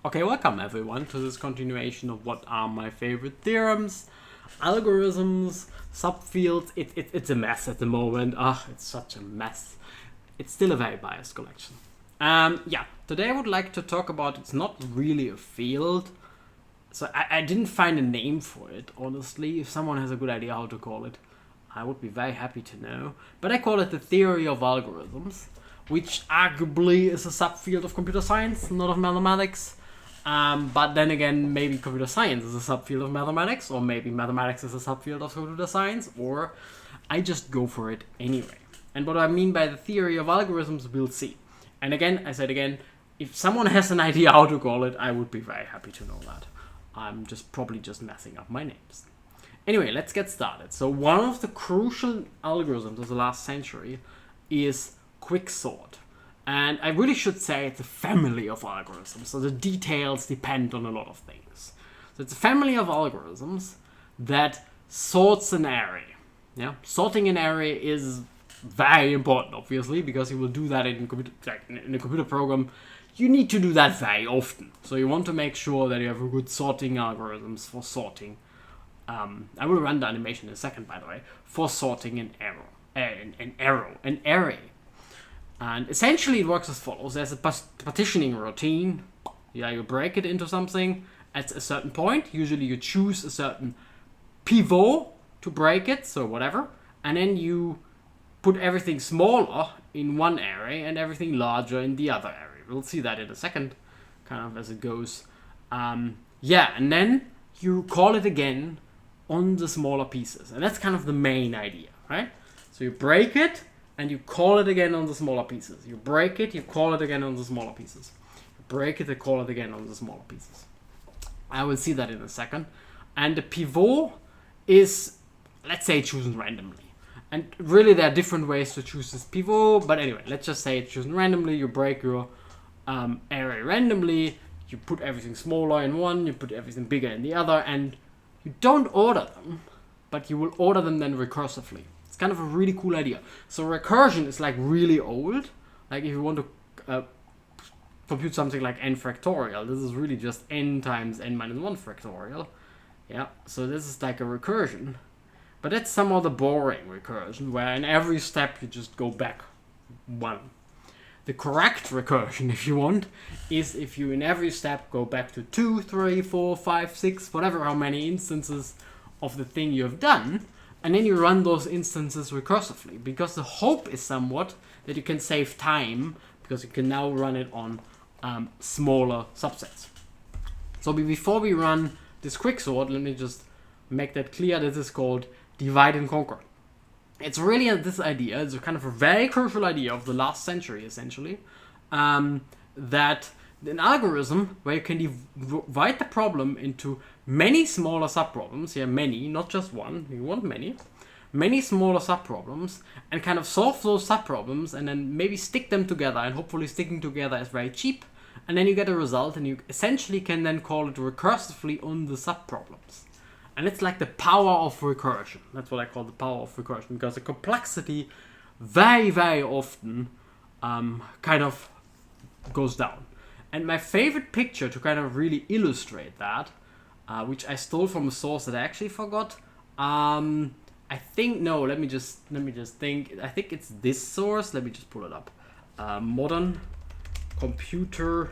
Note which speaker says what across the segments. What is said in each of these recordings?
Speaker 1: Okay, welcome everyone to this continuation of what are my favorite theorems, algorithms, subfields. It's a mess at the moment. It's such a mess. It's still a very biased collection. Today I would like to talk about, it's not really a field, so I didn't find a name for it, honestly. If someone has a good idea how to call it, I would be very happy to know. But I call it the theory of algorithms, which arguably is a subfield of computer science, not of mathematics. But then again, maybe computer science is a subfield of mathematics, or maybe mathematics is a subfield of computer science, or I just go for it anyway. And what I mean by the theory of algorithms, we'll see. And again, I said again, if someone has an idea how to call it, I would be very happy to know that. I'm probably just messing up my names. Anyway, let's get started. So one of the crucial algorithms of the last century is quicksort. And I really should say it's a family of algorithms. So the details depend on a lot of things. So it's a family of algorithms that sorts an array. Yeah, sorting an array is very important, obviously, because you will do that in a computer program. You need to do that very often. So you want to make sure that you have a good sorting algorithms for sorting. I will run the animation in a second, by the way, for sorting an array. And essentially it works as follows. There's a partitioning routine. Yeah, you break it into something at a certain point. Usually you choose a certain pivot to break it, so whatever. And then you put everything smaller in one array and everything larger in the other array. We'll see that in a second, kind of as it goes. And then you call it again on the smaller pieces. And that's kind of the main idea, right? So you break it, and you call it again on the smaller pieces. You break it, you call it again on the smaller pieces. You break it, you call it again on the smaller pieces. I will see that in a second. And the pivot is, let's say, chosen randomly. And really there are different ways to choose this pivot, but anyway, let's just say it's chosen randomly. You break your array randomly, you put everything smaller in one, you put everything bigger in the other, and you don't order them, but you will order them then recursively. It's kind of a really cool idea. So recursion is like really old. Like if you want to compute something like n factorial, this is really just n times n minus 1 factorial. Yeah, so this is like a recursion. But that's somehow the boring recursion, where in every step you just go back one. The correct recursion, if you want, is if you in every step go back to 2, 3, 4, 5, 6, whatever how many instances of the thing you have done, and then you run those instances recursively, because the hope is somewhat that you can save time, because you can now run it on smaller subsets. So before we run this quicksort, let me just make that clear. This is called divide and conquer. It's really this idea, it's a kind of a very crucial idea of the last century, essentially, that an algorithm where you can divide the problem into many smaller subproblems, many, not just one, you want many smaller subproblems, and kind of solve those subproblems and then maybe stick them together, and hopefully sticking together is very cheap, and then you get a result and you essentially can then call it recursively on the subproblems. And it's like the power of recursion. That's what I call the power of recursion, because the complexity very, very often kind of goes down. And my favorite picture to kind of really illustrate that, which I stole from a source that I actually forgot. Let me just think. I think it's this source. Let me just pull it up. Modern Computer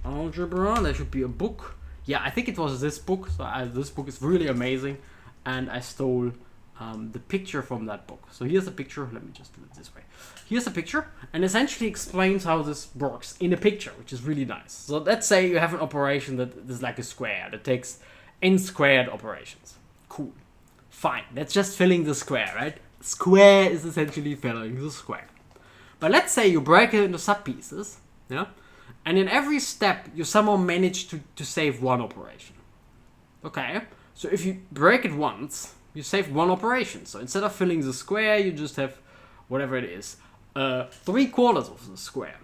Speaker 1: Algebra. There should be a book. Yeah, I think it was this book. So this book is really amazing, and I stole the picture from that book. So here's a picture. Let me just do it this way. Here's a picture, and essentially explains how this works in a picture, which is really nice. So let's say you have an operation that is like a square that takes n squared operations. Cool. Fine. That's just filling the square, right? Square is essentially filling the square. But let's say you break it into subpieces, yeah? And in every step, you somehow manage to save one operation. Okay, so if you break it once, you save one operation. So instead of filling the square, you just have whatever it is, 3/4 of the square.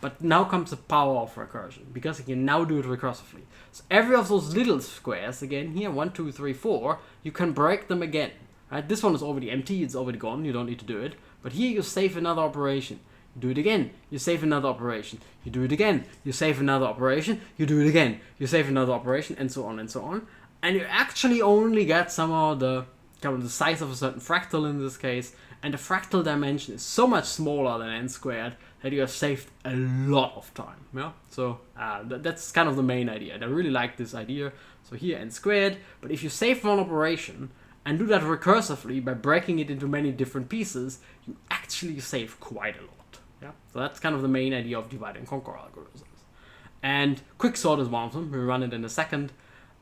Speaker 1: But now comes the power of recursion, because you can now do it recursively. So every of those little squares, again here, 1, 2, 3, 4, you can break them again. Right? This one is already empty, it's already gone, you don't need to do it. But here you save another operation. you do it again, you save another operation, you do it again, you save another operation, you do it again, you save another operation, and so on and so on. And you actually only get somehow the kind of the size of a certain fractal in this case, and the fractal dimension is so much smaller than n squared that you have saved a lot of time. Yeah, so that's kind of the main idea, and I really like this idea. So here n squared, but if you save one operation and do that recursively by breaking it into many different pieces, you actually save quite a lot. Yeah, so that's kind of the main idea of divide and conquer algorithms. And quicksort is one of them. We'll run it in a second.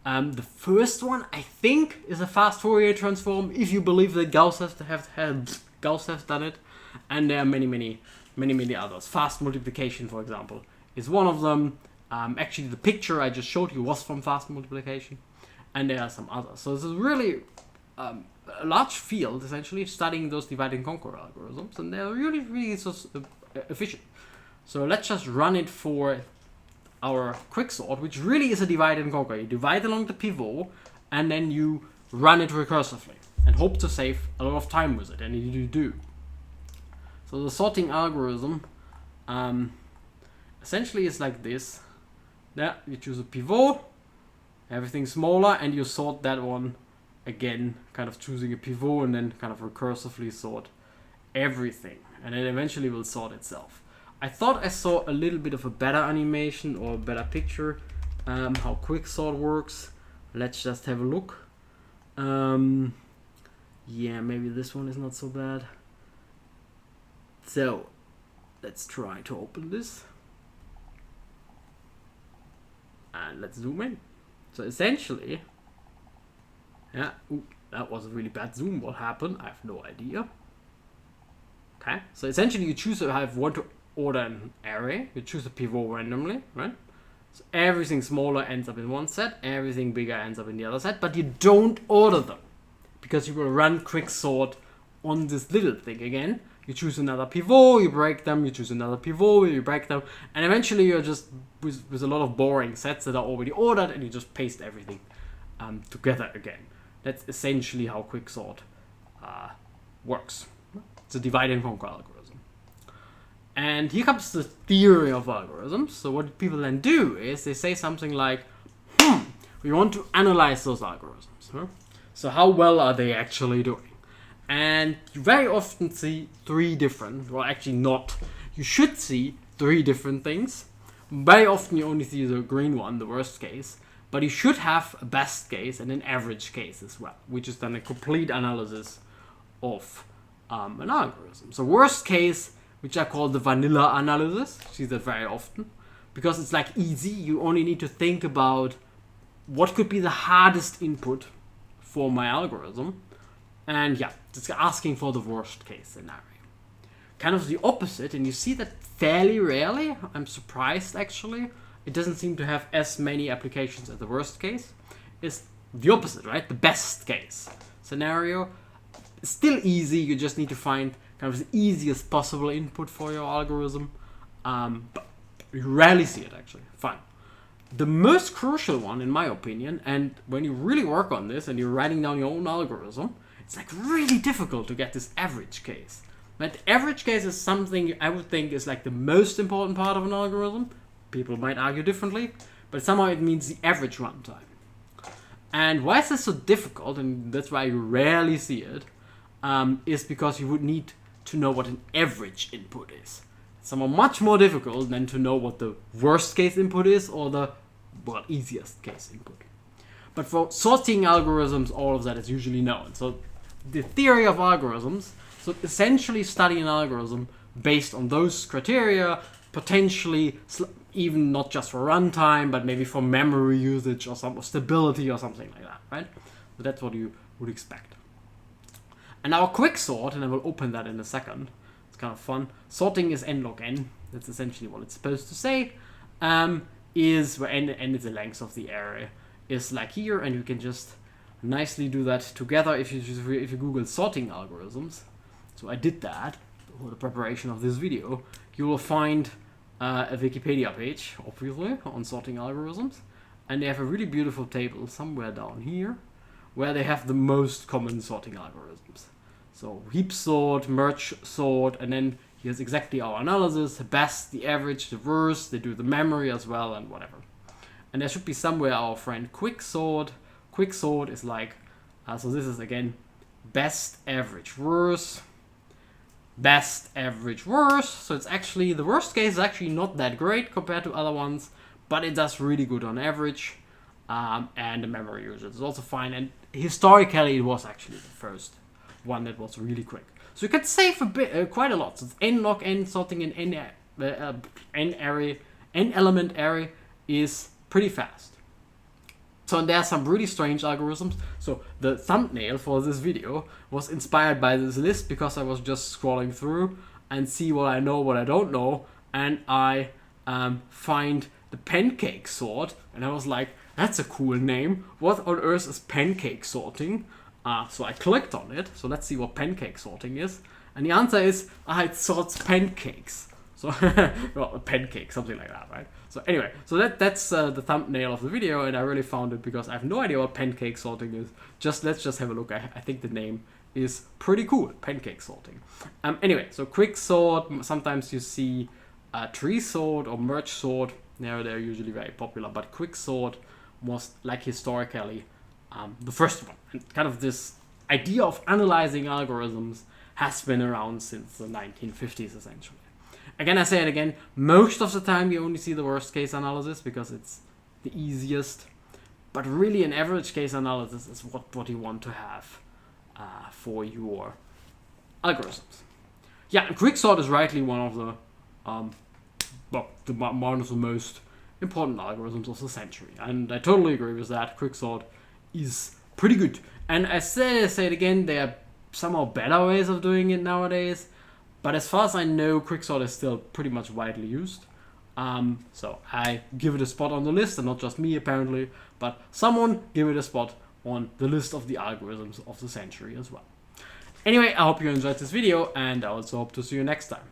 Speaker 1: The first one, I think, is a fast Fourier transform, if you believe that Gauss has done it. And there are many others. Fast multiplication, for example, is one of them. Actually, the picture I just showed you was from fast multiplication. And there are some others. So this is really a large field, essentially, studying those divide and conquer algorithms. And they're really so efficient. So let's just run it for our quicksort, which really is a divide and conquer. You divide along the pivot, and then you run it recursively, and hope to save a lot of time with it, and you do. So the sorting algorithm essentially is like this. There, you choose a pivot, everything smaller, and you sort that one again, kind of choosing a pivot, and then kind of recursively sort everything, and it eventually will sort itself. I thought I saw a little bit of a better animation or a better picture how quicksort works. Let's just have a look. Yeah, maybe this one is not so bad. So let's try to open this. And let's zoom in. So essentially, yeah, that was a really bad zoom. What happened? I have no idea. Okay, so essentially you choose to have one to order an array. You choose a pivot randomly, right? So everything smaller ends up in one set, everything bigger ends up in the other set, but you don't order them because you will run quicksort on this little thing again. You choose another pivot, you break them, you choose another pivot, you break them, and eventually you're just with a lot of boring sets that are already ordered, and you just paste everything together again. That's essentially how quicksort works. It's a divide and conquer algorithm. And here comes the theory of algorithms. So what people then do is they say something like, we want to analyze those algorithms. Huh? So how well are they actually doing? And you very often see three different, well actually not, you should see three different things. Very often you only see the green one, the worst case, but you should have a best case and an average case as well, which is then a complete analysis of an algorithm. So worst case, which I call the vanilla analysis, you see that very often, because it's like easy, you only need to think about what could be the hardest input for my algorithm, and yeah, just asking for the worst case scenario. Kind of the opposite, and you see that fairly rarely. I'm surprised actually. It doesn't seem to have as many applications as the worst case. It's the opposite, right? The best case scenario. It's still easy, you just need to find kind of the easiest possible input for your algorithm. But you rarely see it actually. Fine. The most crucial one, in my opinion, and when you really work on this and you're writing down your own algorithm, it's like really difficult to get this average case. But the average case is something I would think is like the most important part of an algorithm. People might argue differently, but somehow it means the average runtime. And why is this so difficult, and that's why you rarely see it, is because you would need to know what an average input is. It's somehow much more difficult than to know what the worst case input is or the easiest case input. But for sorting algorithms, all of that is usually known. So the theory of algorithms, so essentially study an algorithm based on those criteria, potentially even not just for runtime, but maybe for memory usage or some stability or something like that, right? So that's what you would expect. And our quicksort, and I will open that in a second, it's kind of fun. Sorting is n log n, that's essentially what it's supposed to say, is where n is the length of the array, is like here, and you can just nicely do that together if you Google sorting algorithms. So I did that for the preparation of this video. You will find a Wikipedia page, obviously, on sorting algorithms, and they have a really beautiful table somewhere down here where they have the most common sorting algorithms. So heap sort, merge sort, and then here's exactly our analysis, the best, the average, the worst, they do the memory as well, and whatever. And there should be somewhere our friend quicksort. Quicksort is like, so this is again, best, average, worst, best, average, worst. So it's actually, the worst case is actually not that great compared to other ones, but it does really good on average. And the memory usage is also fine. And historically, it was actually the first one that was really quick. So you can save a bit, quite a lot. So it's n log n sorting in n element array is pretty fast. So there are some really strange algorithms. So the thumbnail for this video was inspired by this list because I was just scrolling through and see what I know, what I don't know, and I find the pancake sort, and I was like, that's a cool name. What on earth is pancake sorting? So I clicked on it. So let's see what pancake sorting is. And the answer is, it sorts pancakes. So, well, a pancake, something like that, right? So anyway, so that's the thumbnail of the video, and I really found it because I have no idea what pancake sorting is. Let's just have a look. I think the name is pretty cool, pancake sorting. Anyway, so quick sort, sometimes you see tree sort or merge sort. They're usually very popular, but quick sort was like historically the first one. And kind of this idea of analyzing algorithms has been around since the 1950s, essentially. Again, I say it again, most of the time you only see the worst case analysis because it's the easiest. But really an average case analysis is what you want to have for your algorithms. Yeah, and quicksort is rightly one of the one of the most important algorithms of the century. And I totally agree with that. Quicksort is pretty good. And I say it again, there are somehow better ways of doing it nowadays. But as far as I know, quicksort is still pretty much widely used. So I give it a spot on the list, and not just me apparently, but someone give it a spot on the list of the algorithms of the century as well. Anyway, I hope you enjoyed this video, and I also hope to see you next time.